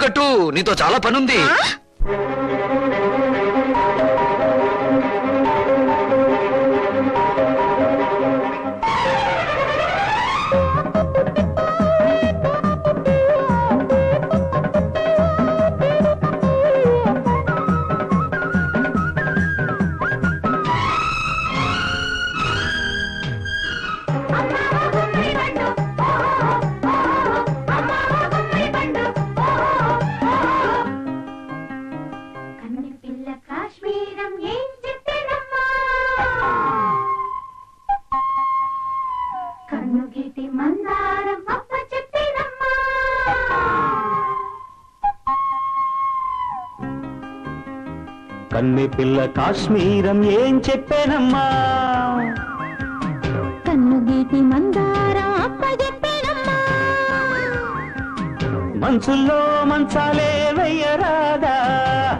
కట్టు, నీతో చాలా పనుంది. కన్ని పిల్ల కాశ్మీరం ఏం చెప్పేనమ్మా, కన్ను గీటి మందారం అప్పచెప్పేనమ్మా, మనసుల్లో మంచాలే వెయ్యరాదా,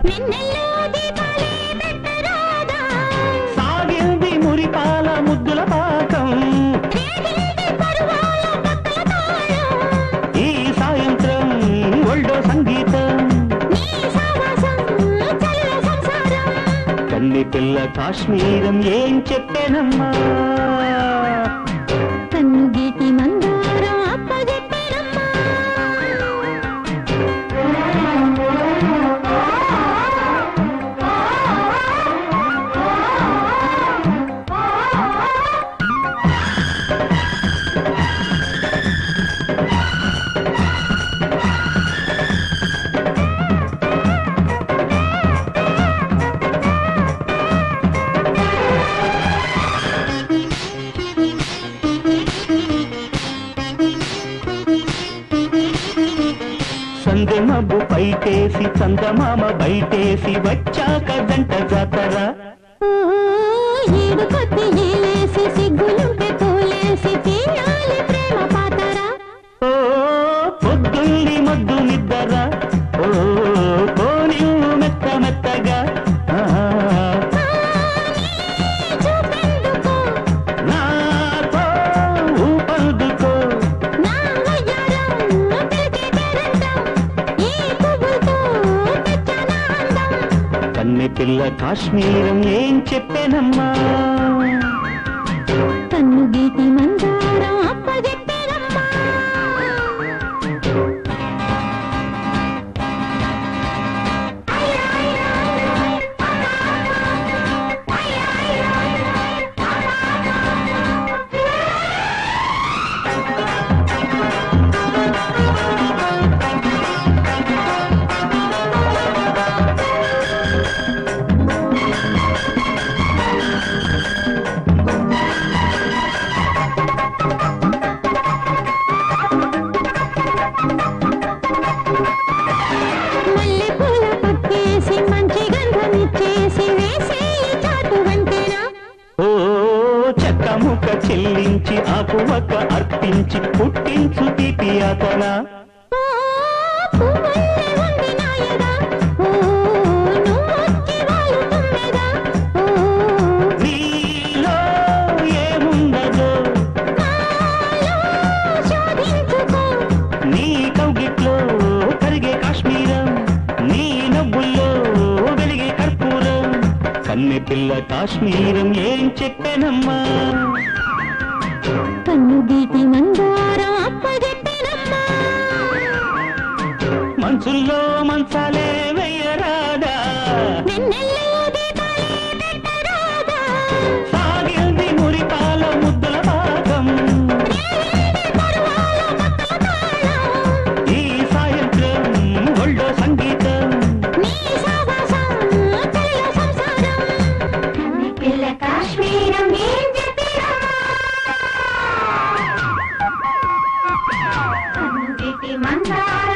నిన్నెల్లో దీపాలే పెట్టరాదా, సాగింది మురిపాల ముద్దుల పాకం, రేగింది పరువాల పక్కల తాళం, ఈ సాయంత్రం ఒళ్ళో సంగీతం, నీ సావాసం చల్ల సంసారం. కన్ని పిల్ల కాశ్మీరం ఏం చెప్పేనమ్మా, కన్ను గీటి మందారం అప్పచెప్పేనమ్మా. సందె మబ్బు పైటేసి చందమామ బయటేసి వచ్చాక జంట జాతర, ఏడు కొద్ది ఏలేసి సిగ్గులుంటే తోలేసి తీయాలి ప్రేమ పాతరా, ఓ పొద్దుల్ని మొద్దు నిద్దరా, ఓ కోని మెత్త మెత్తగా, చూపెందుకో నాతో ఊపందుకో, నా వయ్యారం పిలిచే పేరంటం, ఈ పువ్వులతో తెచ్చానా అందం. కన్నె పిల్ల కాశ్మీరం ఏం చెప్పేనమ్మా, కన్ను గీటి మందారం అప్పచెప్పేనమ్మా. మల్లెపూల పక్కేసి మంచి గంధమిచ్చేసి వేసేయి చాటు వంటేనా, ఓ చెక్క ముక్క చెల్లించి ఆకు ఒక్క అర్పించి పుట్టించు తీపి అతన, ఓ పువ్వుల్లే ఉంది నాయగా, ఓ నువ్వొచ్చి వాళ్ళు తుమ్మెదా, ఓ నీలో ఏముండదో, నాలో శోధించుకో, నీ కౌగిట్లో కరిగే కాశ్మీరం, నీ నవ్వుల్లో వెలిగే కర్పూరం, కన్నె పిల్ల కాశ్మీరం ఏం చెప్పేనమ్మా, కన్ను గీటి మందారం అప్పచెప్పేనమ్మా, మనసుల్లో మంచాలే వెయ్యరాదా, నిన్నెల్లో దీపాలే పెట్టరాదా, సాగింది మురిపాల ముద్దుల పాకం, రేగింది పరువాల పక్కల తాళం, ఈ సాయంత్రం ఒళ్ళో సంగీతం, నీ సావాసం చల్ల సంసారం. కన్నె పిల్ల కాశ్మీరం ఏం చెప్పిరమ్మా, కన్ను గీటి మందారం